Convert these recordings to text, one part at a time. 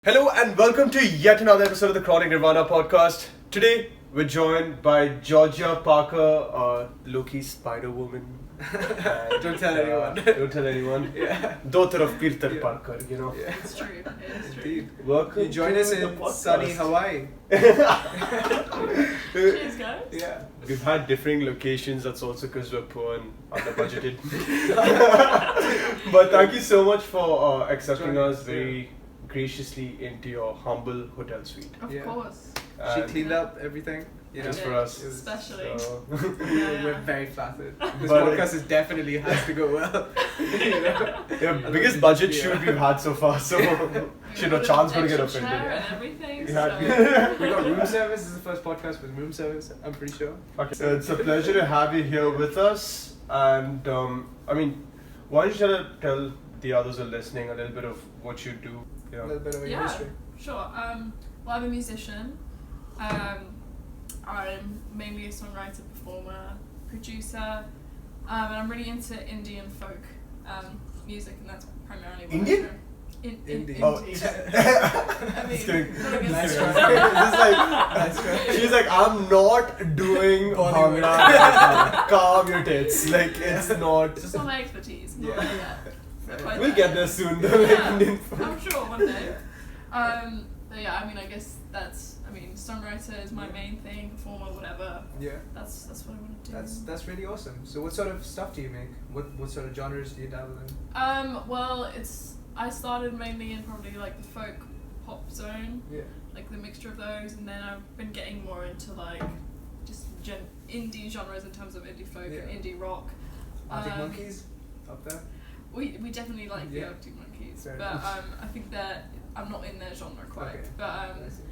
Hello and welcome to yet another episode of the Chronic Nirvana podcast. Today we're joined by Georgia Parker, Loki Spider-Woman. Don't tell anyone. Don't tell anyone. Yeah. Daughter of Peter Parker, you know. Yeah. It's true. It is true. Indeed. Welcome You join to us the in podcast. sunny Hawaii. Cheers, guys. Yeah. We've had differing locations, that's also because we're poor and under budgeted. But thank you so much for accepting Joining us us, very graciously into your humble hotel suite. Of Yeah. course. She And cleaned up everything. You know. just Yeah, for us. especially. So, We're very flattered. This But- podcast is definitely has to go well. You know? yeah, biggest budget shoot we've had so far, so should no chance gonna get Extra chair offended. and everything. Yeah. So. We got room service. This is the first podcast with room service. I'm pretty sure. Okay, so it's a pleasure to have you here with us, and why don't you tell the others who are listening a little bit of what you do? A Yeah. little bit of a Yeah, history. sure. Well, I'm a musician. I'm mainly a songwriter, performer, producer, and I'm really into indie and folk music, and that's primarily what Indian? I do. Indie. Oh, I mean, Just kidding. not against Nice it. try. Just like Nice try. she's like, I'm not doing Bollywood. bhangra. Calm your tits. Like it's not. It's just not my expertise. Yeah. Not yet. Not quite We'll get there soon. Though, Yeah, like, Indian folk. I'm sure one day. But yeah, I mean, I guess songwriter is my main thing, performer, whatever. Yeah. That's what I want to do. That's really awesome. So what sort of stuff do you make? What sort of genres do you dabble in? Well, I started mainly in probably like the folk pop zone, Yeah. like the mixture of those, and then I've been getting more into like just indie genres in terms of indie folk Yeah. and indie rock. Arctic Monkeys up there. We definitely like the Yeah. Arctic Monkeys, Fair but enough. I think that I'm not in their genre quite. Okay. But I see.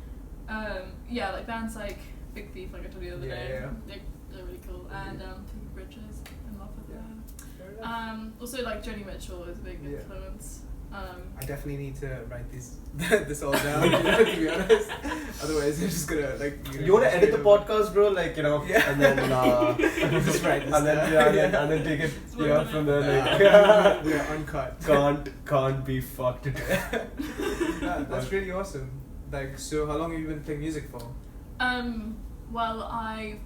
yeah, like bands like Big Thief, like I told you the other Yeah, day, yeah. they're really cool, and Phoebe Bridgers, in love with Yeah. them. Fair enough. Also like Joni Mitchell is a big Yeah. influence. I definitely need to write this all down, to be honest. Otherwise, I'm just gonna You want to edit the podcast, bro? Like Yeah. and then Just write this and then down. and then take it It's working from there. Yeah. Like We are uncut. can't be fucked. Yeah, that's really awesome. Like, so how long have you been playing music for? Well, I've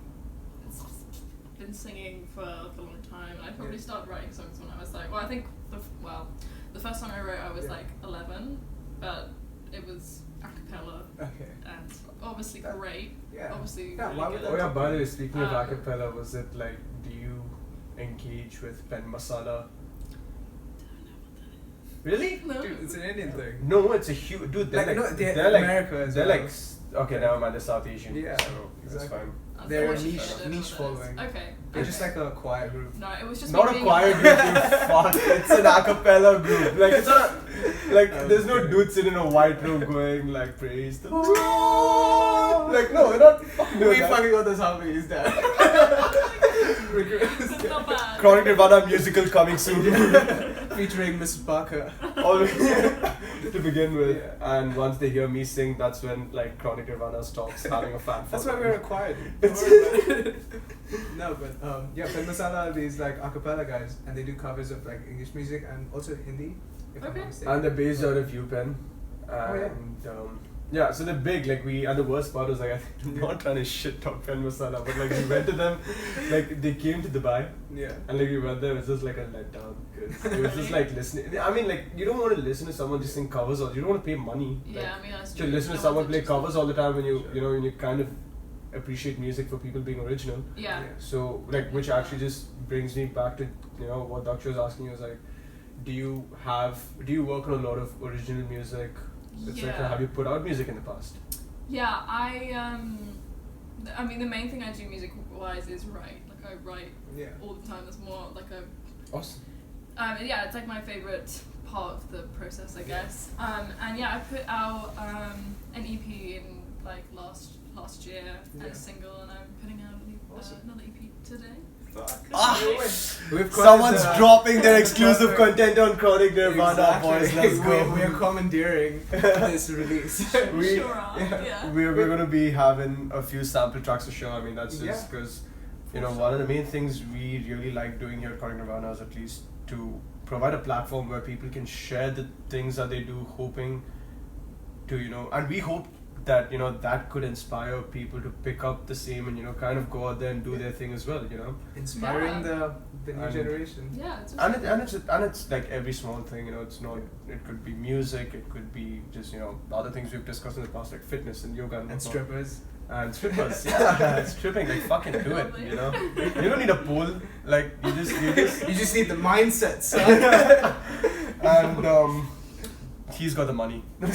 been singing for like a long time, and I probably Yeah. started writing songs when I was like, I think the first song I wrote I was Yeah. like 11, but it was a cappella Okay. and obviously That- great. Yeah. Obviously Yeah, really why would good. Oh yeah, by the way, speaking of Um, acapella, was it like, do you engage with pen masala? Really? No. Dude, it's an Indian thing. No, it's a huge dude. They're Like, like, no, they're like America as they're well. like okay, never mind. They're South Asian. Yeah, so that's exactly. fine. They're a Unfortunately, niche- I don't know niche what that is. following. Okay. They're just like a choir group. No, it was just Not me a being choir group, you fuck. It's an acapella group. Like it's not like there's no Okay. dude sitting in a white room going like praise the Lord. Like no, we're not fucking doing We that. fucking got this harmonies down. It's not bad. Chronic Nirvana musical coming soon. Featuring Mrs. Parker. Always to begin with, Yeah. and once they hear me sing, that's when like Chronic Nirvana stops having a fan. That's why following. we're acquired. Don't worry about it. No, but yeah, Pen Masala are these like acapella guys, and they do covers of like English music and also Hindi, if I'm Okay. not mistaken. And they're based out of UPenn. Oh, yeah. And yeah, so they're big. Like and the worst part was like I'm not trying to shit talk Pen Masala, but like we went to them, like they came to Dubai. Yeah. And like we went there, it was just like a letdown because it was just like listening. I mean, like you don't want to listen to someone just sing covers, or you don't want to pay money. Yeah, like, I mean that's to true. listen to No someone one's play interested. covers all the time when you Sure. when you kind of appreciate music for people being original. Yeah. So like which actually just brings me back to what Dakshey was asking you was like, do you work on a lot of original music? Etc. Yeah. Have you put out music in the past? Yeah, I mean the main thing I do music wise is write. Like I write Yeah. all the time. That's more like a Awesome. yeah, it's like my favorite part of the process, I guess. And yeah, I put out an EP in like last year and Yeah. a single, and I'm putting out Awesome. another EP today. Fuck. Ah! We've got Someone's this, dropping their exclusive perfect. content on Chronic Nirvana, Exactly. boys. Let's go. We are commandeering this release. We- Sure are, yeah. We're gonna be having a few sample tracks to show. I mean, that's just Yeah. because For one of the main things we really like doing here at Chronic Nirvana is at least to provide a platform where people can share the things that they do, hoping to, and we hope that, that could inspire people to pick up the same and, kind of go out there and do their thing as well, Inspiring the new generation. Yeah, it's And it's like every small thing, it's not, it could be music, it could be just, other things we've discussed in the past, like fitness and yoga and strippers. And strippers, yeah, stripping, like fucking do it, You don't need a pole, like you just You just need the mindset, son. And he's got the money. And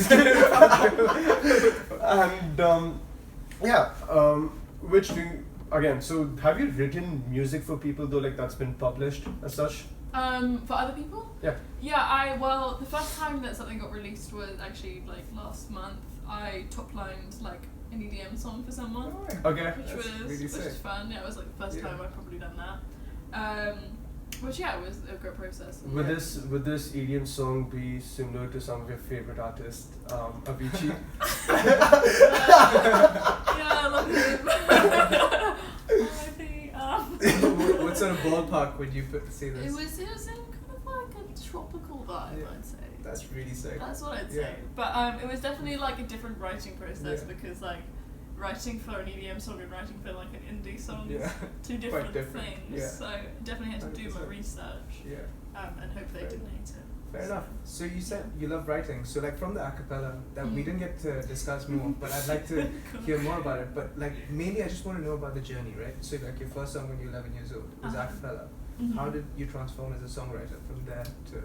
which do you, again, so have you written music for people though, like that's been published as such? For other people? Yeah. Yeah, the first time that something got released was actually like last month. I top-lined like an EDM song for someone. Okay. Which was fun. Yeah, it was like the first time I've probably done that. Which it was a good process. Would this EDM song be similar to some of your favorite artists, Avicii? Yeah, I love him. What sort of ballpark would you see this? It was in kind of like a tropical vibe, I'd say. That's really sick. That's what I'd say. But it was definitely like a different writing process because like writing for an EDM song and writing for like an indie song is two different things. Yeah. So definitely had to do my research. Yeah. And hope they didn't hate it. Fair enough. So you said you love writing. So like from the acapella that we didn't get to discuss more, but I'd like to hear more about it. But like mainly I just want to know about the journey, right? So like your first song when you were 11 years old was acapella. Mm-hmm. How did you transform as a songwriter from there to?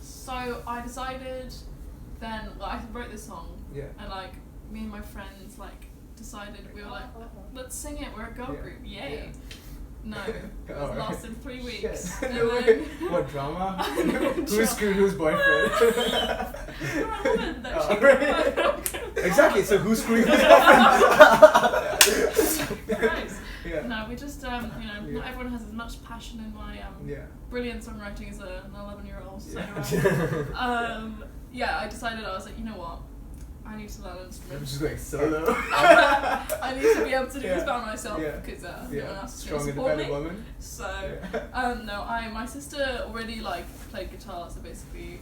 So I decided then, I wrote this song. Yeah. And like me and my friends like decided we were like, let's sing it. We're a girl group. Yay. Yeah. No, it lasted 3 weeks. And then what drama? Who screwed whose boyfriend? Exactly. So who's screwing whose boyfriend? Nice. Yeah. No, we just not everyone has as much passion in my brilliant songwriting as an 11-year-old. So I decided I was like, you know what? I need to learn an instrument. I'm just going solo. I need to be able to do this by myself because no one else is going to support me. Woman. So my sister already like played guitar, so basically,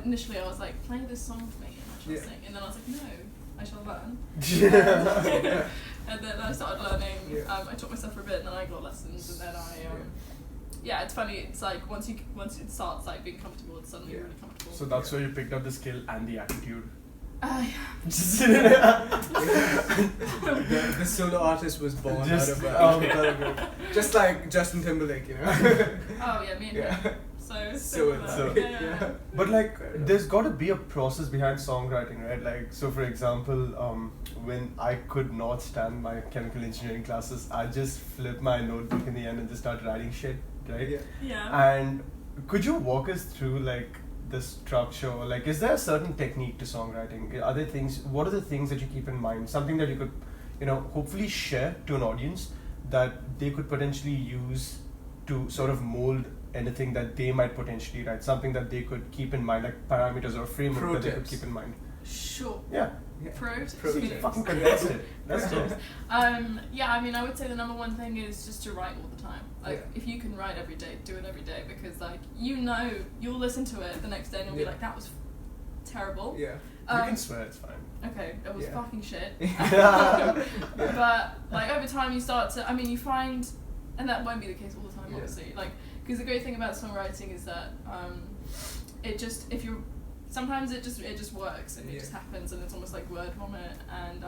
initially I was like, play this song for me and I shall sing, and then I was like, no, I shall learn. And then I started learning. I taught myself for a bit, and then I got lessons, and then it's funny. It's like once it starts like being comfortable, it's suddenly really comfortable. So that's where you picked up the skill and the attitude. The solo artist was born out of a group. Just like Justin Timberlake, Oh yeah, me and him. So. But like, there's got to be a process behind songwriting, right? Like, so for example, when I could not stand my chemical engineering classes, I just flipped my notebook in the end and just started writing shit, right? Yeah. And could you walk us through like the structure? Like, is there a certain technique to songwriting? What are the things that you keep in mind? Something that you could, hopefully share to an audience that they could potentially use to sort of mold anything that they might potentially write, something that they could keep in mind, like parameters or framework that they could keep in mind. Sure. Yeah. Pro tips. Fucking condense it. That's it. I would say the number one thing is just to write all the time. Like, if you can write every day, do it every day, because like you'll listen to it the next day and you'll be like, that was terrible. Yeah. You can swear, it's fine. Okay, it was fucking shit. Yeah. But like over time you start to, you find, and that won't be the case all the time, obviously. Like, because the great thing about songwriting is that sometimes it just works and it just happens, and it's almost like word vomit, and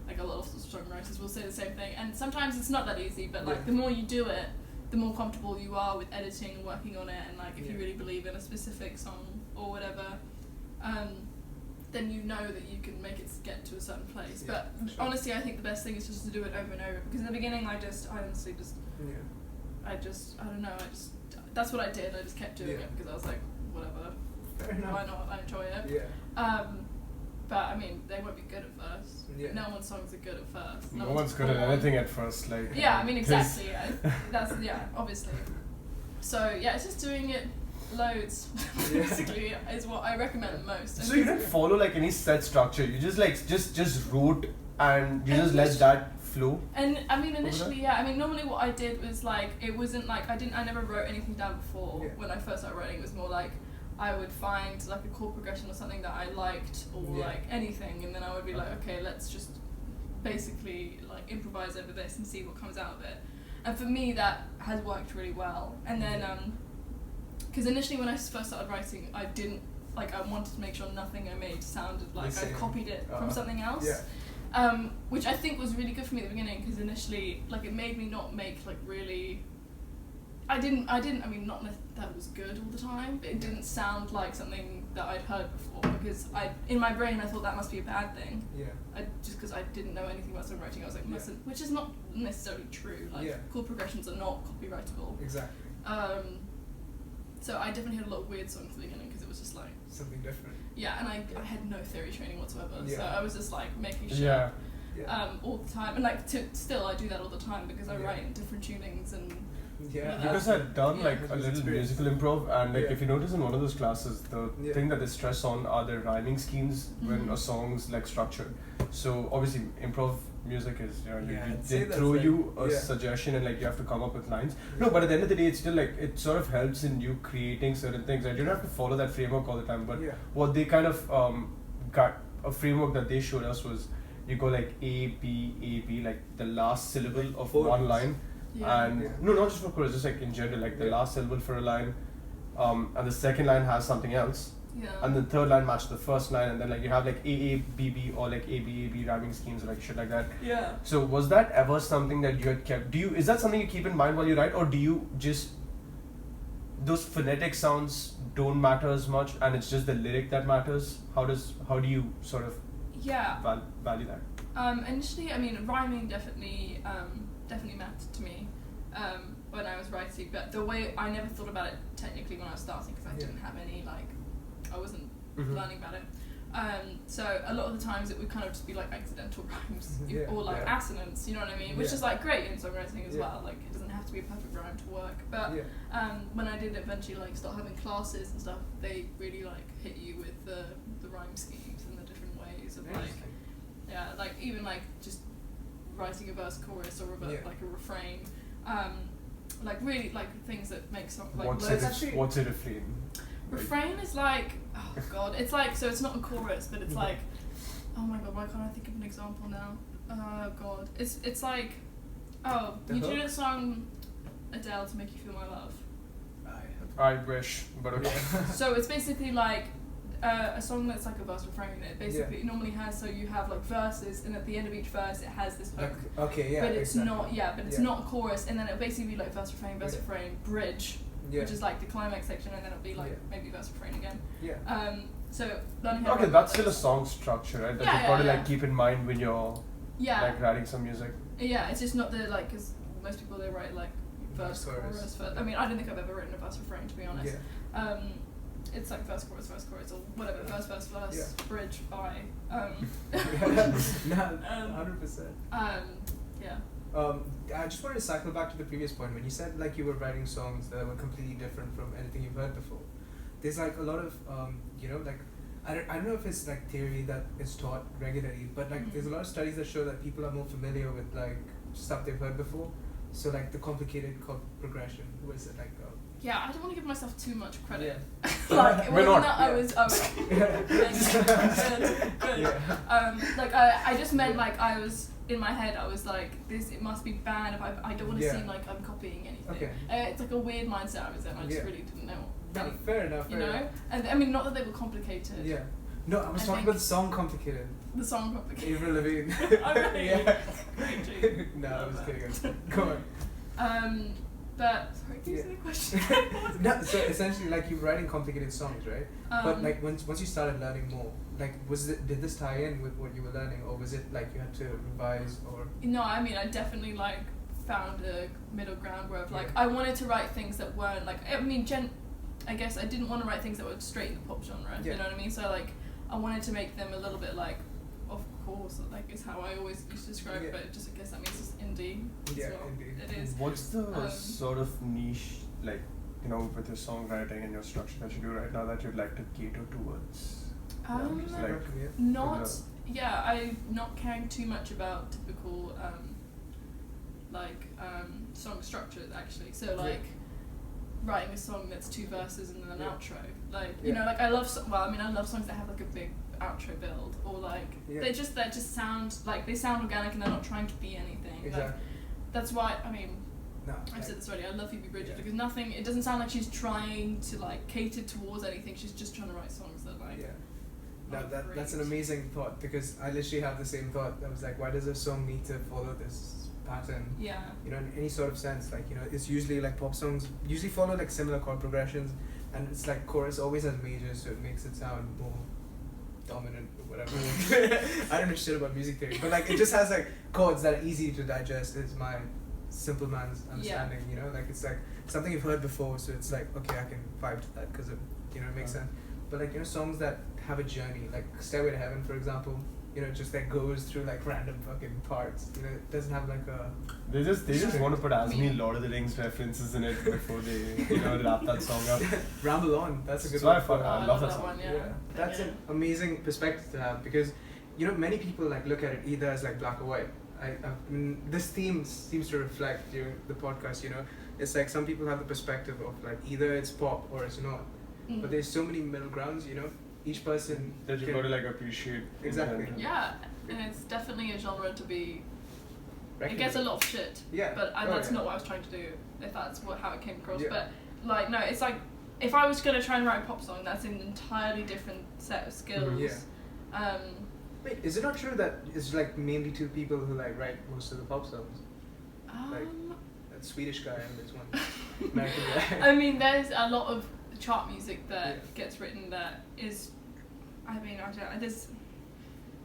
like a lot of songwriters will say the same thing, and sometimes it's not that easy, but like the more you do it, the more comfortable you are with editing and working on it, and like if you really believe in a specific song or whatever, then you know that you can make it get to a certain place. But honestly, I think the best thing is just to do it over and over, because in the beginning I don't know, that's what I did. I just kept doing it because I was like, whatever, why not? I enjoy it. But they won't be good at first. No one's songs are good at first. No one's good at anything at first. Like. Yeah, exactly. That's obviously. So it's just doing it loads. Basically, is what I recommend the most. So you don't follow like any set structure. You just like just wrote and you just let that flow. And initially, normally what I did was like, it wasn't like I never wrote anything down before when I first started writing. It was more like I would find like a chord progression or something that I liked, or like anything, and then I would be like, okay, let's just basically like improvise over this and see what comes out of it. And for me, that has worked really well. And then, because initially when I first started writing, I didn't, like, I wanted to make sure nothing I made sounded like I copied it from something else. Which I think was really good for me at the beginning, because initially, like, it made me not make, like, really... I mean, not that it was good all the time, but it didn't sound like something that I'd heard before, because in my brain I thought that must be a bad thing. Just because I didn't know anything about songwriting, I was like, which is not necessarily true. Like, chord progressions are not copyrightable. Exactly. So I definitely had a lot of weird songs at the beginning, because it was just like... something different. Yeah, and I had no theory training whatsoever, so I was just like making sure all the time. And like, still I do that all the time, because I write in different tunings and... Because I've done like a little musical improv, and like if you notice in one of those classes, the thing that they stress on are the rhyming schemes when a song's like structured. So obviously improv music is, they throw you a suggestion and like you have to come up with lines. No, but at the end of the day, it's still like, it sort of helps in you creating certain things. You don't have to follow that framework all the time, but what they kind of got a framework that they showed us was you go like A, B, like the last syllable of one line. And no, not just for chorus, just like in general, like the last syllable for a line, and the second line has something else, and the third line matches the first line, and then like you have like A, or like A, rhyming schemes or like shit like that. So was that ever something that you had kept? Is that something you keep in mind while you write, or do you just, those phonetic sounds don't matter as much and it's just the lyric that matters? How do you sort of value that? Initially, I mean, rhyming definitely mattered to me when I was writing, but the way I never thought about it technically when I was starting, because I didn't have any, like, I wasn't learning about it. So a lot of the times it would kind of just be like accidental rhymes or like assonance, you know what I mean? Which is like great in songwriting as well. Like, it doesn't have to be a perfect rhyme to work. But when I did eventually like start having classes and stuff, they really like hit you with the rhyme schemes and the different ways of like like even like just writing a verse, chorus, or like a refrain, like really like things that make song like what's a refrain? Refrain is like, oh god, it's like, so it's not a chorus, but it's like, oh my god, why can't I think of an example now? Oh god, it's like, you do the song Adele to Make You Feel My Love. I wish, but okay. So it's basically like a song that's like a verse refrain. It basically normally has, so you have like verses, and at the end of each verse it has this hook. But it's not, but it's not a chorus, and then it'll basically be like verse refrain, bridge, which is like the climax section, and then it'll be like maybe verse refrain again. So learning how to write that's still a song structure, right? That you've got to like keep in mind when you're like writing some music. Yeah, it's just not the like, because most people they write like verse, chorus. I mean, I don't think I've ever written a verse refrain, to be honest. It's like verse, chorus, or whatever, verse, bridge, by. 100%. I just wanted to cycle back to the previous point when you said like you were writing songs that were completely different from anything you've heard before. There's like a lot of like I don't know if it's like theory that is taught regularly, but like there's a lot of studies that show that people are more familiar with like stuff they've heard before. So like the complicated chord progression, was it like? Yeah, I don't want to give myself too much credit. Like, it wasn't that I was good. Like I just meant like I was in my head. I was like, it must be bad if I don't want to seem like I'm copying anything. It's like a weird mindset I was in. I just really didn't know. Fair enough. You know, and I mean, not that they were complicated. Yeah. No, I was talking about the song Complicated. The song Complicated. Avril Lavigne. Oh really? Great tune. No, I was kidding. Go on. But sorry, can you say the question? No, so essentially, like you were writing complicated songs, right? But like once you started learning more, like did this tie in with what you were learning, or was it like you had to revise or? No, I mean I definitely like found a middle ground where like I wanted to write things that weren't like, I mean I guess I didn't want to write things that were straight in the pop genre. You know what I mean? So like I wanted to make them a little bit like, of course, like is how I always used to describe it, but just I guess that means it's indie. Indie. It is. What's the sort of niche, like, you know, with your songwriting and your structure that you do right now that you'd like to cater towards? I'm not caring too much about typical song structures actually. So like writing a song that's 2 verses and then an outro. Like you know, like I love songs that have like a big outro build, or like they just sound like they sound organic and they're not trying to be anything. Exactly. Like, that's why No, I've said this already. I love Phoebe Bridgers because nothing. It doesn't sound like she's trying to like cater towards anything. She's just trying to write songs that like. Yeah. No, that's an amazing thought, because I literally have the same thought. I was like, why does a song need to follow this pattern? Yeah. You know, in any sort of sense, like, you know, it's usually like pop songs usually follow like similar chord progressions, and it's like chorus always has majors, so it makes it sound more dominant or whatever. I don't know shit about music theory, but like it just has like chords that are easy to digest. Is my simple man's understanding. You know, like it's like something you've heard before, so it's like, okay, I can vibe to that because it, you know, it makes sense. But like, you know, songs that have a journey, like Stairway to Heaven, for example, you know, just like goes through like random fucking parts. You know, it doesn't have like a. They just want to put as many Lord of the Rings references in it before they wrap that song up. Ramble On. That's a good So one. I love that song. One, yeah. That's an amazing perspective to have, because, you know, many people like look at it either as like black or white. I mean, this theme seems to reflect during the podcast. You know, it's like some people have the perspective of like either it's pop or it's not. But there's so many middle grounds, you know. Each person that you got to like appreciate. Exactly. Yeah, and it's definitely a genre to be. Recognized. It gets a lot of shit. Yeah. But that's not what I was trying to do. If that's how it came across. Yeah. But like no, it's like if I was gonna try and write a pop song, that's an entirely different set of skills. Yeah. Wait, is it not true that it's like mainly two people who like write most of the pop songs? Like that Swedish guy and this one American guy. I mean, there's a lot of chart music that gets written that is, I mean, I don't know, there's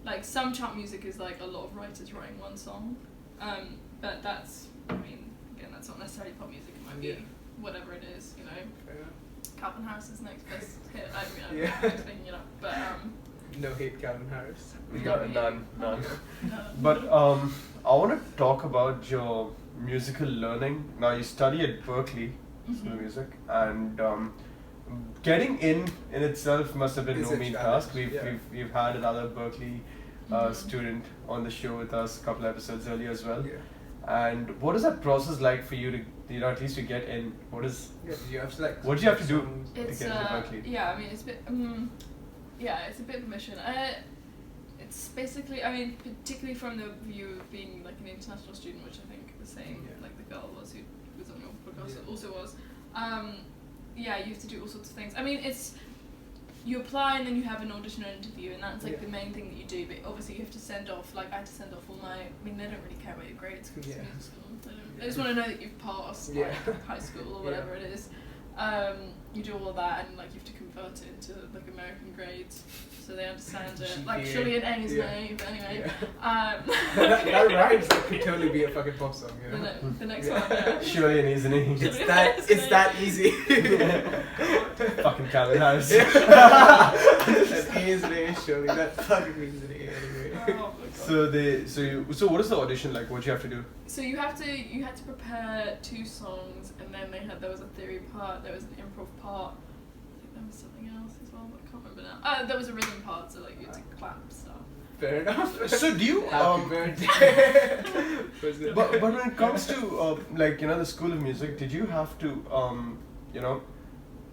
like some chart music is like a lot of writers writing one song, but that's, I mean, again, that's not necessarily pop music. It might be whatever it is, you know. Fair enough. Calvin Harris's next best hit. I mean, Yeah. I'm thinking it up, but no hate Calvin Harris. None. no. But I want to talk about your musical learning. Now you study at Berklee School of Music, and getting in itself must have been It's no a mean challenge, task. We've had another Berklee student on the show with us a couple episodes earlier as well. Yeah. And what is that process like for you to, you know, at least to get in? What is? Yeah, you have to like. What do you have to do songs. to It's get into Berklee? yeah, I mean, it's a bit it's a bit of a mission. It's basically, I mean, particularly from the view of being like an international student, which I think the same like the girl was who was on your podcast also was. Yeah, you have to do all sorts of things. I mean, it's you apply and then you have an audition or interview, and that's like the main thing that you do. But obviously, you have to send off. Like I had to send off all my. I mean, they don't really care about your grades because it's music school. They just want to know that you've passed like high school or whatever it is. You do all of that, and like you have to convert it into like American grades, so they understand it. GPA. Like surely an A is an A, but anyway. That rhymes. That could totally be a fucking pop song, you know. The next one, yeah. Surely an easy name. It's that easy. Fucking Calvin Harris. That is an A, surely. That fucking means an A anyway. Oh my God. So what is the audition like? What do you have to do? So you had to prepare 2 songs, and then there was a theory part, there was an improv part. I think there was something else as well, but I can't remember now. There was a rhythm part, so like you had to clap stuff. Fair enough. So do you? Happy birthday. but when it comes to like, you know, the School of Music, did you have to you know,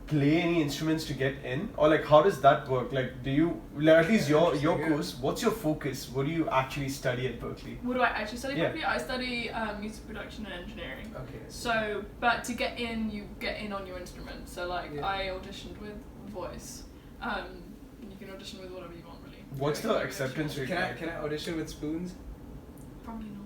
play any instruments to get in, or like how does that work? Like, do you, like, at least your course, what's your focus? What do you actually study at Berklee? What do I actually study? Berklee? I study music production and engineering. Okay. So, but to get in, you get in on your instrument. So like I auditioned with voice. You can audition with whatever you want, really. What's the acceptance rate? Can I audition with spoons? Probably not.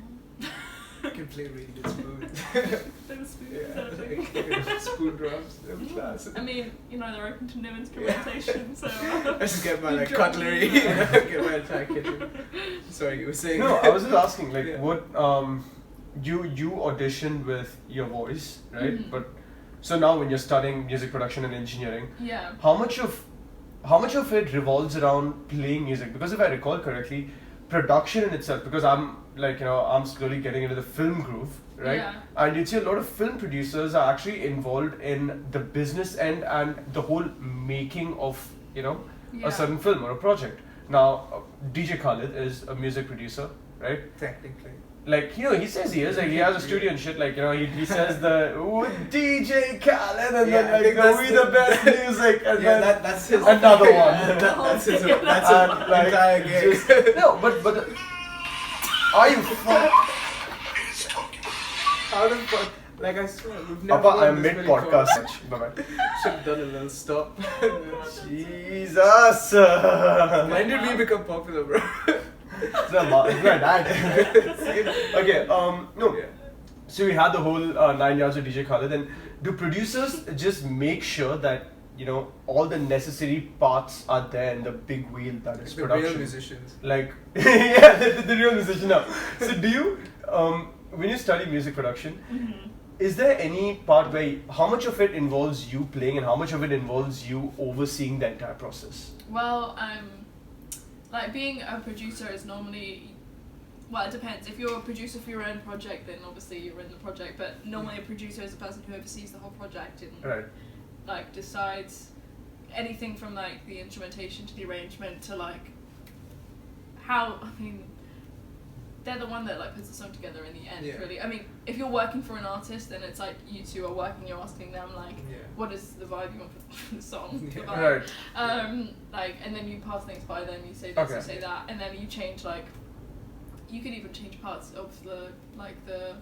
I can play really good spoons. There were spoons. Like, spoon drums. Class. I mean, you know, they're open to new instrumentation, so. I just get my like cutlery. Get my entire kitchen. Sorry, you were saying. No, I was just asking, like, what you auditioned with your voice, right? But so now when you're studying music production and engineering, how much of it revolves around playing music? Because if I recall correctly, production in itself, because I'm like, you know, I'm slowly getting into the film groove, right? Yeah. And you'd see a lot of film producers are actually involved in the business end and the whole making of, you know, a certain film or a project. Now, DJ Khaled is a music producer, right? Technically. like, he says he is, like, he has a studio and shit, like, he says the DJ Khaled, and then, like, we the best music, and then that's his another one. That's his that's And, his like, entire game. no, but are you fuck? How the fuck? Like, I swear, we've never Papa, done I'm this mid before. podcast. Bye bye. Should have done a little stop. Jesus. When did we become popular, bro? It's my dad. Okay, no. Yeah. So we had the whole 9 years with DJ Khaled, and do producers just make sure that all the necessary parts are there in the big wheel that is The production? real musicians. Like, yeah, the real musician now. So do you, when you study music production, is there any part where how much of it involves you playing and how much of it involves you overseeing the entire process? Well, like being a producer is normally, well, it depends. If you're a producer for your own project, then obviously you're in the project. But normally a producer is a person who oversees the whole project and Right. like decides anything from like the instrumentation to the arrangement to like how, I mean, they're the one that like puts the song together in the end, Yeah. really. I mean, if you're working for an artist, then it's like you two are working, you're asking them like, Yeah. what is the vibe you want for the song to Yeah. vibe? Right. Like, and then you pass things by them, you say this, Okay. you say that, and then you change like, you could even change parts of the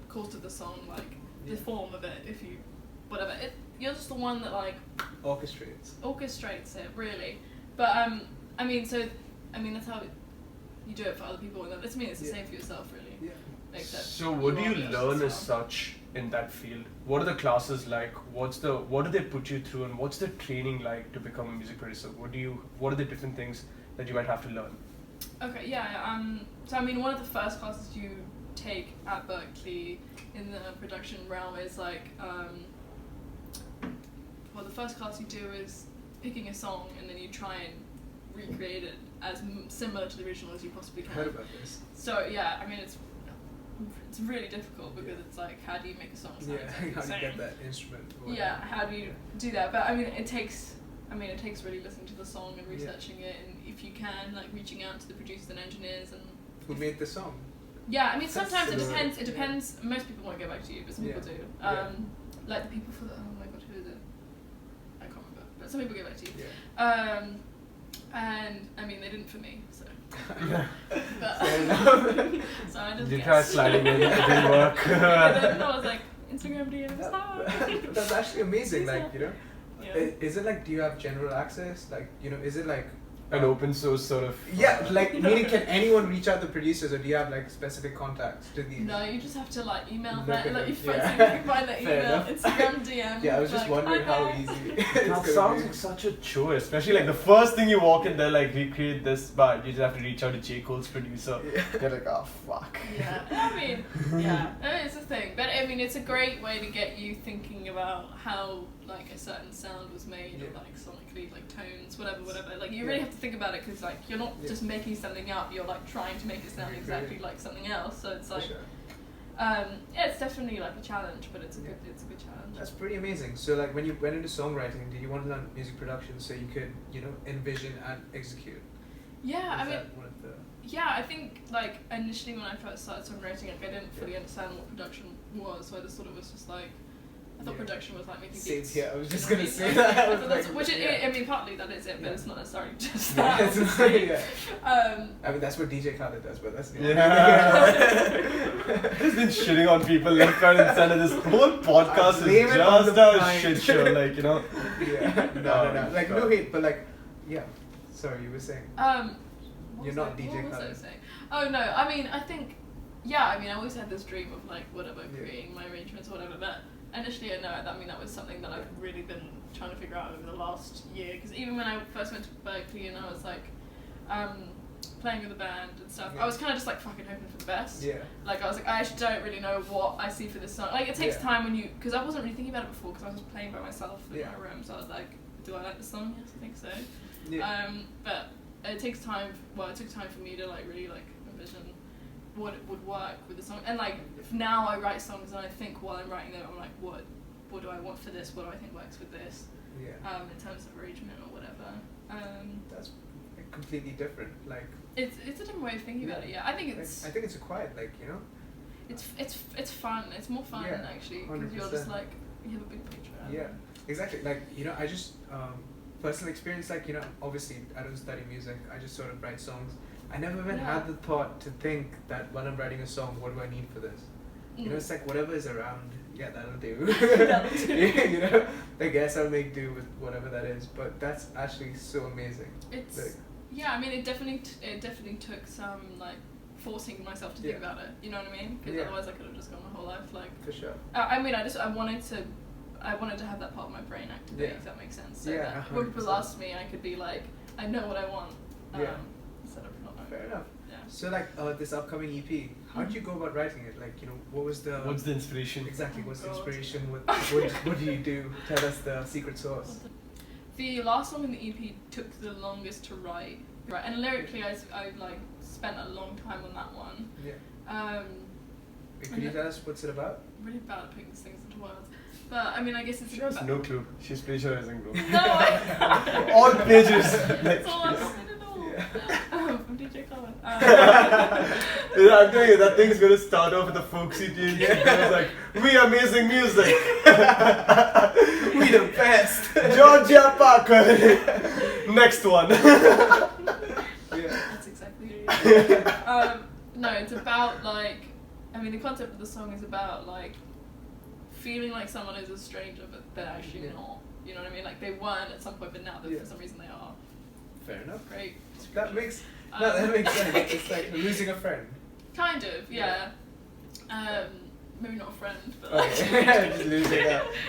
course of the song, like the Yeah. form of it, if you, whatever. You're just the one that like orchestrates it, really. But I mean, that's how you do it for other people, and that doesn't mean it's the Yeah. same for yourself, really. Yeah. Except So what do you are learn as yourself. such in that field? What are the classes like? What do they put you through, and what's the training like to become a music producer? What are the different things that you might have to learn? Okay, yeah. So I mean, one of the first classes you take at Berklee in the production realm is like, well, the first class you do is picking a song, and then you try and recreate it as similar to the original as you possibly I heard can. about this. So yeah, I mean, it's really difficult because it's like, how do you make a song sound Yeah, exactly the how do you same? get that instrument? or Yeah, whatever. how do you do that? But I mean, it takes really listening to the song and Yeah. researching it, and if you can, like reaching out to the producers and engineers and. Who made the song? Yeah, I mean, That's sometimes it so- depends. It depends. Most people won't get back to you, but some people do. Yeah. Like the people for the. Oh my god, who is it? I can't remember. But some people get back to you. Yeah. And I mean, they didn't for me, so. Yeah. But, Fair enough. so I just. You guess. try sliding in, it didn't work. And then I was like, Instagram DMs. Hi. That's actually amazing. Like, Yeah. is it like, do you have general access? Like, is it like An open source sort of. yeah, like meaning can anyone reach out to producers, or do you have like specific contacts to these? No, you just have to like email Look that. at Like it, you find, yeah. so you can find that Fair email, enough. Instagram DM. Yeah, I was just like, wondering "Hi, how guys." easy That it's gonna sounds be. like such a chore, especially like the first thing you walk in there, like recreate this, but you just have to reach out to J. Cole's producer. Yeah. You're like, oh fuck. Yeah, I mean, yeah, it's a thing. But I mean, it's a great way to get you thinking about how like a certain sound was made, Yeah. or like sonically, like tones, whatever. Like you really have to think about it because like you're not Yeah. just making something up. You're like trying to make it sound Recreate exactly it. like something else. So it's For like, sure. yeah, it's definitely like a challenge, but it's a good challenge. That's pretty amazing. So like when you went into songwriting, did you want to learn music production so you could, envision and execute? Yeah, I Is mean, that one of the yeah, I think like initially when I first started songwriting, like I didn't fully understand what production was, so I just thought it was just like, I thought Yeah. production was like making Same beats. here. I was just you know gonna what say mean? that. I I was thought that's, like, which yeah. I mean, partly that is it, but Yeah. it's not necessarily just Yeah, that. it's obviously. yeah. I mean that's what DJ Khaled does, but that's Just been shitting on people left, right, and center. This whole podcast Blame is it on just the a client. shit show, like Yeah. No. Like no God. hate, but like yeah. Sorry, you were saying. What You're was not I- DJ what was I Khaled. saying? Oh no, I mean, I think, yeah, I mean, I always had this dream of like whatever, Yeah. creating my arrangements or whatever. But initially, that was something that I've really been trying to figure out over the last year. Because even when I first went to Berklee and I was like, playing with a band and stuff, Yeah. I was kind of just like fucking hoping for the best. Yeah. Like I was like, I actually don't really know what I see for this song. Like it takes Yeah. time when you, because I wasn't really thinking about it before, because I was just playing by myself in Yeah. my room. So I was like, do I like the song? Yes, I think so. Yeah. But it takes time. Well, it took time for me to like really like envision what it would work with the song. And like now I write songs and I think while I'm writing them, I'm like, what do I want for this? What do I think works with this? Yeah. In terms of arrangement or whatever. That's like, completely different. Like It's a different way of thinking about it. Yeah, I think it's. I think it's acquired. Like it's fun. It's more fun Yeah, actually because you're just 100%. like you have a big picture. Yeah, exactly. Like, I just personal experience. Like, obviously I don't study music. I just sort of write songs. I never even Yeah. had the thought to think that when I'm writing a song, what do I need for this? It's like whatever is around. Yeah, that'll do. That'll do. I guess I'll make do with whatever that is. But that's actually so amazing. It's Like, yeah. I mean, it definitely took some like forcing myself to think Yeah. about it. You know what I mean? Because Yeah. otherwise, I could have just gone my whole life like. for sure. I mean, I wanted to have that part of my brain activate. Yeah. If that makes sense. So Yeah, that when people 100%. ask me, I could be like, I know what I want. Yeah. Instead of not knowing. Fair enough. Yeah. So like this upcoming EP, how did you go about writing it? Like, what was the What's the inspiration? exactly what's the God. inspiration? What do you do? Tell us the secret sauce. The last song in the EP took the longest to write. Right, and lyrically, I like spent a long time on that one. Yeah. Could you tell us what's it about? Really bad at putting these things into words, but I mean, I guess it's She has no clue. She's plagiarizing, bro. No, I, All pages. that's all I'm saying at all. From DJ Colin. Yeah, I'm telling you, that thing's gonna start off with a folksy tune. It's like, we amazing music. We the best. Georgia Parker. Next one. Yeah. That's exactly it. No, it's about like, I mean, the concept of the song is about like feeling like someone is a stranger, but they're actually Yeah. not. You know what I mean? Like they weren't at some point, but now Yeah. for some reason they are. Fair enough. Great. That makes that makes sense. It's like losing a friend. Kind of, yeah. Maybe not a friend, but Okay.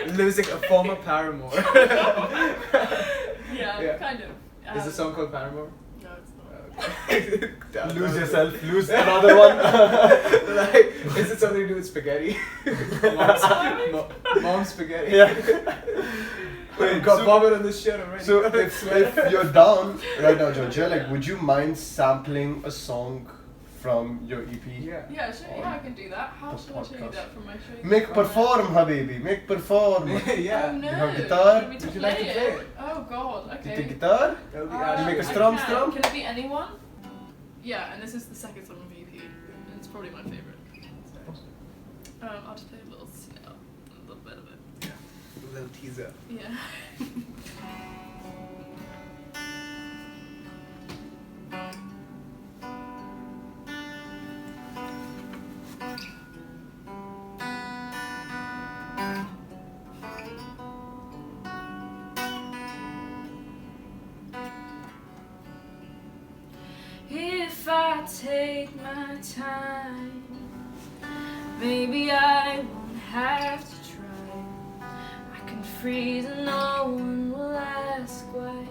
Just losing a former paramour. yeah, Yeah. kind of. Is the song called Paramore? No, it's not. Okay. Lose yourself, lose another one. Like, is it something to do with spaghetti? Mom's spaghetti. Yeah. Wait, got vomit on this shirt already. So if you're down right now, Georgia, like, would you mind sampling a song from your EP? Yeah. Yeah, sure, yeah, I can do that. How The should I show you podcast. that from my show? Make perform, habibi. Make perform. Yeah. Oh no! You have guitar? Want me to Would you like to play it? Oh god, You okay. take guitar? That would be You make a I strum, can. strum? Can it be anyone? Yeah, and this is the second song on the EP, and it's probably my favourite. So, I'll just play a little snip, a little bit of it. a little teaser. Yeah. If I take my time, maybe I won't have to try. I can freeze and no one will ask why.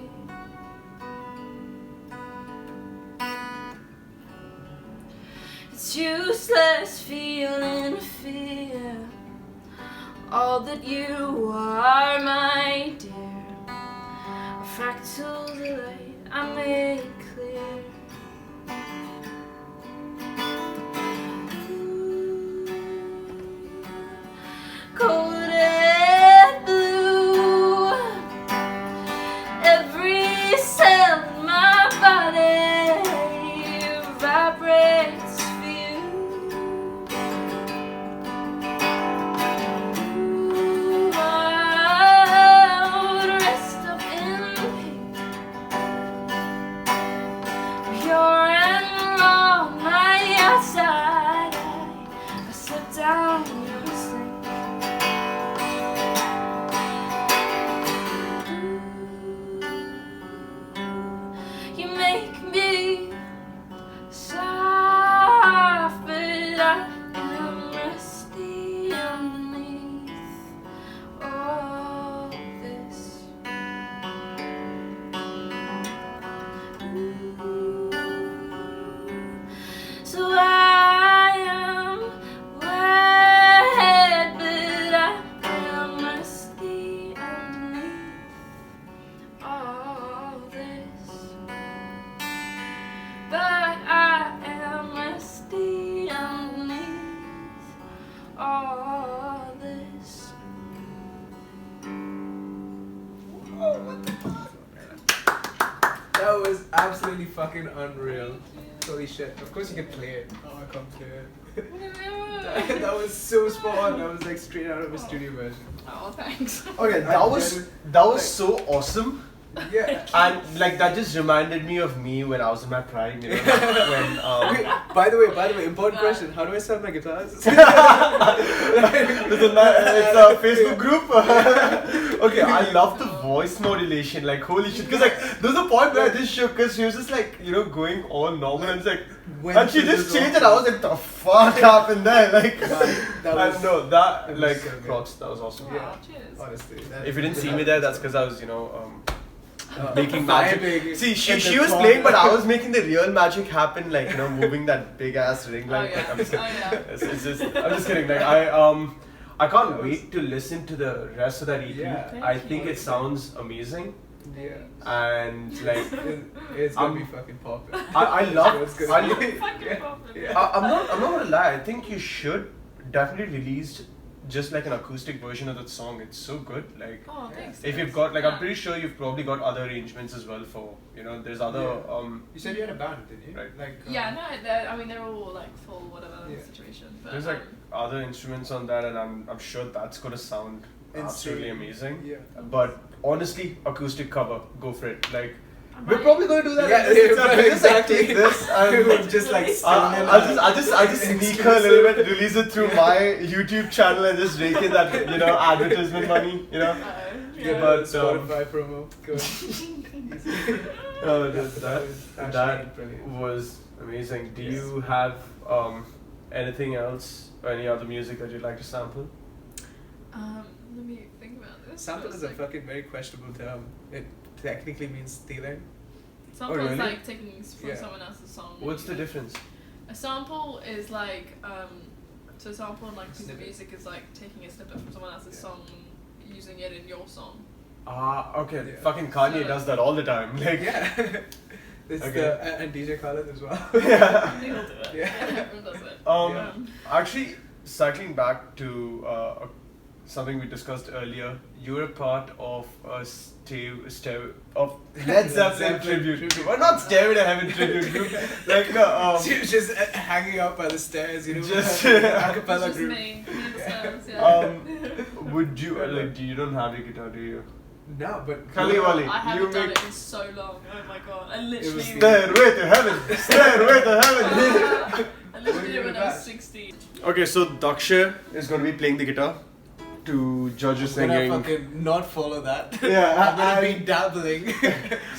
It's useless feeling fear. All that you are, my dear, a fractal delight I make clear. Cold and blue, every cell in my body vibrates for you. I would rest up in That was absolutely fucking unreal. Holy shit. Of course you can play it. Oh, I can't play it. that was so spot on. That was like straight out of a studio version. Oh, thanks. Okay, that was so awesome. Yeah. And like that just reminded me of me when I was in my prime, you know, when Wait, by the way, important question. How do I sell my guitars? it's a Facebook group. Okay, I love the voice modulation. Like holy shit, because like there was a point where I just shook because she was just like going all normal and it's like, and she just changed it. I was like, the fuck happened there? Like, that was props. That was awesome. Wow, cheers. Honestly. If you didn't see me there, that's because I was making magic. Vibing See, in she the was corner. playing, but I was making the real magic happen. Like moving that big ass ring light. Oh, yeah. Like, I'm just, Oh, yeah. it's just, I'm just kidding. Like I can't wait to listen to the rest of that EP. Yeah. I think it sounds amazing, Yeah. and like It's gonna be fucking popping. I love. It's gonna I, Fucking Yeah. problem. Yeah. I'm not gonna lie. I think you should definitely release just like an acoustic version of that song. It's so good. Like. Oh, thanks. If you've got I'm pretty sure you've probably got other arrangements as well for there's other You said you had a band, didn't you? Right. Like. Yeah, no, they're all like full whatever Yeah. situation. But, there's like other instruments on that, and I'm sure that's gonna sound absolutely Insane. amazing. Yeah. But honestly, acoustic cover, go for it. Like I we're might- probably gonna do that. Yeah, We'll just like exactly. take this and We'll just like I'll just sneak her a little bit, release it through my YouTube channel and just rake in that advertisement money. Uh-oh. Yeah, but, Spotify promo. Good. Oh, that that was actually brilliant. was amazing. Do Yes. you have anything else or any other music that you'd like to sample? Let me think about this. Sample for is a sec. fucking very questionable term. It technically means stealing. Sample really? is like taking from Yeah. someone else's song. What's the difference? A sample is like so a sample in like piece of Snippet. music is like taking a snippet from someone else's Yeah. song and using it in your song. Okay. Yeah. Fucking Kanye So- does that all the time. Like, Yeah. It's Okay. and DJ Khaled as well. yeah. He'll do it. Yeah. Everyone does it. Yeah. Actually, cycling back to something we discussed earlier, you're a part of a of Led Zeppelin tribute. Well, not Stairway to Heaven tribute group. Like She was just hanging out by the stairs, you know. Just- a It's cappella just group. me and the stars, yeah. would you you don't have your guitar, do you? No, but Kali Wali, I haven't you done make it in so long. Oh my god. I literally was Stairway to Heaven, Stairway to Heaven. I literally What are did you it when gonna I was bash? 16. Okay, so Dakshey is going to be playing the guitar to judge your I'm gonna singing. fucking not follow that. Yeah, I'm gonna be and- dabbling.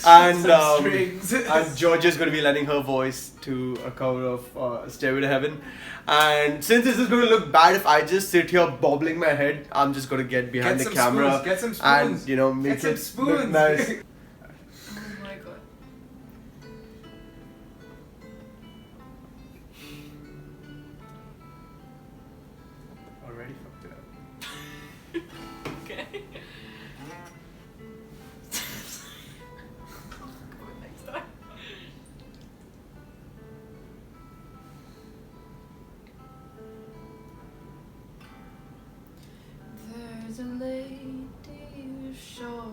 And some strings. and Georgia's going to be lending her voice to a cover of Stairway to Heaven. And since this is going to look bad if I just sit here bobbling my head, I'm just going to get behind Get the some camera spoons, get some spoons. and make Get it some look spoons. nice. Oh my god. Already fucked it up. Okay. Go next time. There's a lady who's sure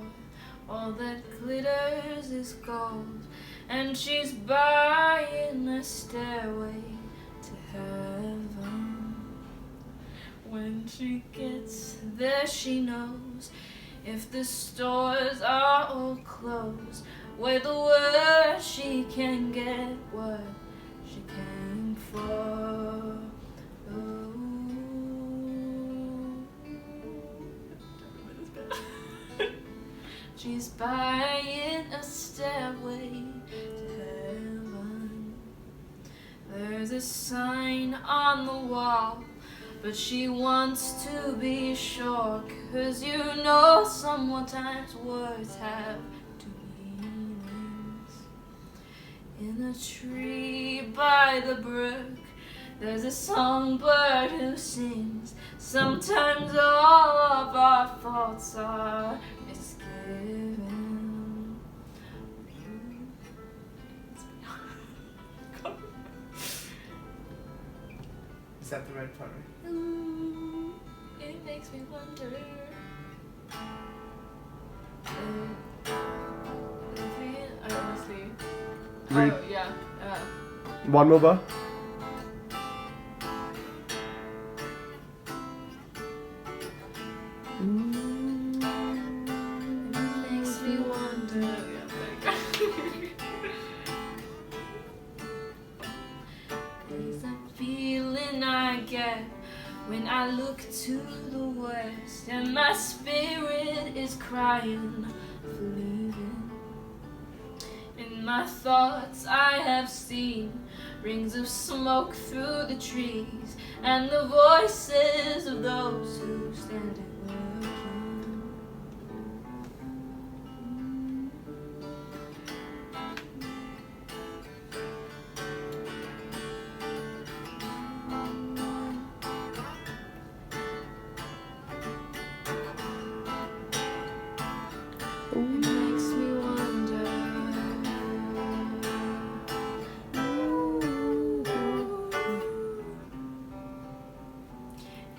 all that glitters is gold, and she's buying a stairway to heaven. When she gets there, she knows if the stores are all closed, where the worst she can get what she came for. She's buying a stairway to heaven. There's a sign on the wall, but she wants to be sure, 'cause sometimes words have two meanings. In a tree by the brook, there's a songbird who sings. Sometimes all of our faults are misgiven. Is that the right part, right? Ooh, it makes me wonder. I honestly Read. Oh, yeah. One more bar. It makes me wonder. Yeah, there you go. There's that feeling I get when I look to the west and my spirit is crying for leaving. In my thoughts I have seen rings of smoke through the trees and the voices of those who stand at It makes me wonder.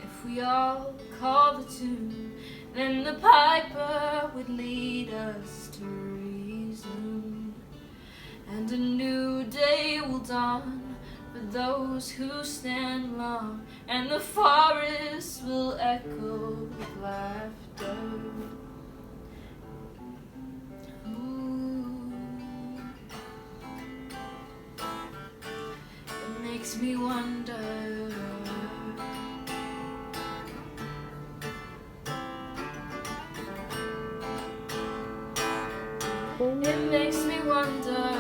If we all call the tune, then the piper would lead us to reason, and a new day will dawn for those who stand long, and the forest will echo with laughter. It makes me wonder. It makes me wonder.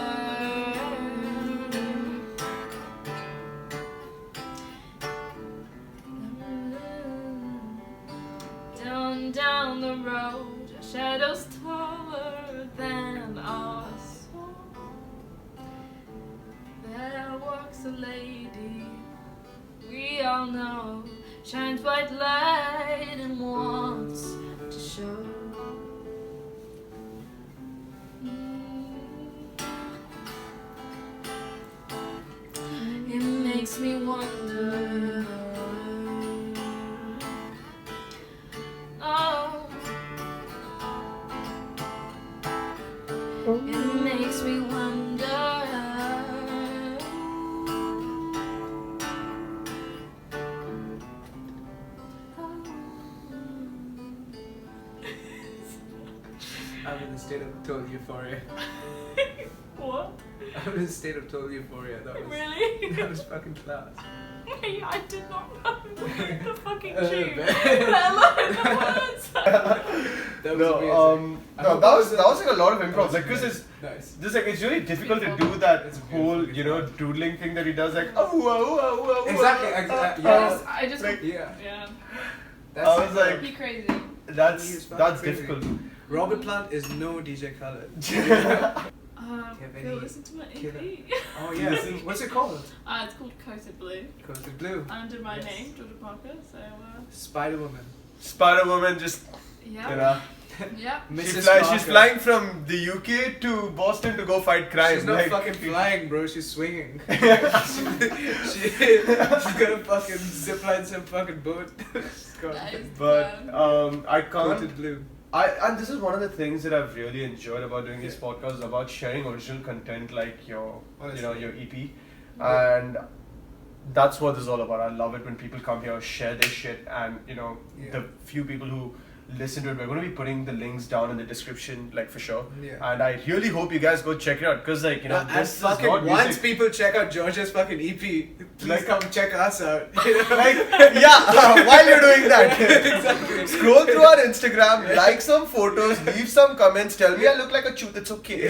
Down the road, shadows taller than us. There walks a lady we all know, shines white light and wants to show. It makes me wonder. Oh, it makes me wonder. I'm in a state of total euphoria. What? I'm in a state of total euphoria. That was Really? that was fucking class. Wait, I did not know the fucking Man. tune, let alone the words. That was amazing. No, that was like a lot of improv, like, cause it's nice. just like it's really difficult to do that It's beautiful, whole, you know, doodling thing that he does, like oh Exactly, Yes, I just like, Yeah. yeah. That's I was like, Be crazy. He is that's fucking crazy. difficult. Robert Plant is no DJ Khaled. Go any listen to my killer? EP. Oh yeah. What's it called? It's called Coated Blue. Coated Blue. Under my Yes. name, Georgia Parker. So Spider Woman. Spider Woman just, yeah, you know, yeah. Mrs. she's Parker. flying from the UK to Boston to go fight crime. She's not like, fucking flying, bro. She's swinging. she's gonna fucking zipline some fucking boat. She's gone. That is But I can't. Coated Blue. And this is one of the things that I've really enjoyed about doing these podcasts, about sharing original content like your, you know, Honestly. your EP, and that's what this is all about. I love it when people come here, share their shit, and you know, Yeah. the few people who listen to it, we're going to be putting the links down in the description, like for sure. Yeah. And I really hope you guys go check it out, cause like, you know, And this is fucking not once music. people check out George's fucking EP, please Like- come check us out. You know? Like, yeah, while you're doing that, Exactly. scroll through our Instagram, like some photos, leave some comments, tell me I look like a chooth, it's okay.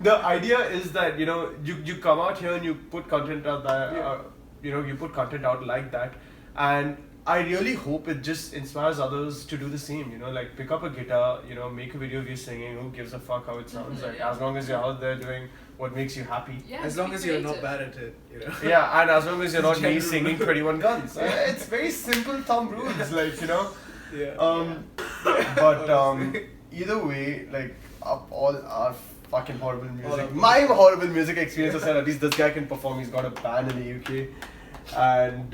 The idea is that, you know, you come out here and you put content out there, Yeah. you know, you put content out like that, and I really hope it just inspires others to do the same, you know, like pick up a guitar, you know, make a video of you singing, who gives a fuck how it sounds, like as long as you're out there doing what makes you happy. Yeah, As be long as you're not creative. bad at it, you know. Yeah, and as long as you're not me General singing rule. 21 Guns. It's very simple thumb rules, like, you know. Yeah. But Honestly. either way, like, all our fucking horrible music. All of My horrible music experience aside, at least this guy can perform. He's got a band in the UK. And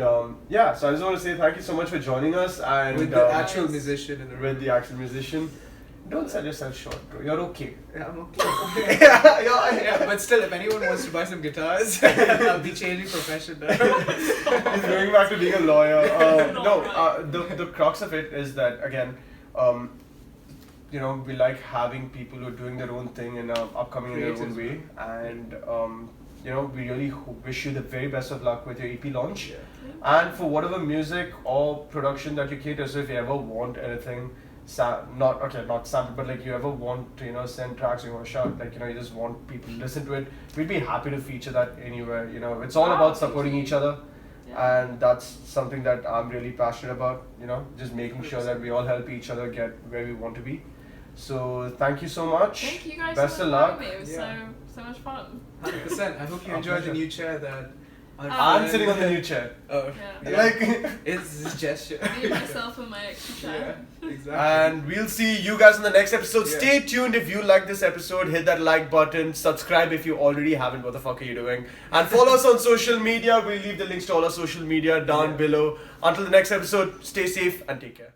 yeah, so I just want to say thank you so much for joining us. And With the actual musician in the room. with the actual musician. Don't sell yourself short, bro. You're okay. Yeah, I'm okay. yeah. But still, if anyone wants to buy some guitars, I'll be changing profession now. He's going back to being a lawyer. The crux of it is that, again, we like having people who are doing their own thing and upcoming in their own way. And, we really wish you the very best of luck with your EP launch. Yeah. And for whatever music or production that you cater, so if you ever want anything, not sample, but like you ever want to, send tracks, you want to shout, like, you just want people to listen to it, we'd be happy to feature that anywhere. It's all about supporting each other. Yeah. And that's something that I'm really passionate about, just making sure that we all help each other get where we want to be. So thank you so much. Thank you guys Best for of luck. having me. It was so much fun. 100%. I hope you enjoyed the new chair that I'm sitting on the new chair. Oh, Yeah. Like, it's this gesture. Me and myself and my extra chair. Yeah, exactly. and we'll see you guys in the next episode. Yeah. Stay tuned if you like this episode. Hit that like button. Subscribe if you already haven't. What the fuck are you doing? And follow us on social media. We'll leave the links to all our social media down below. Until the next episode, stay safe and take care.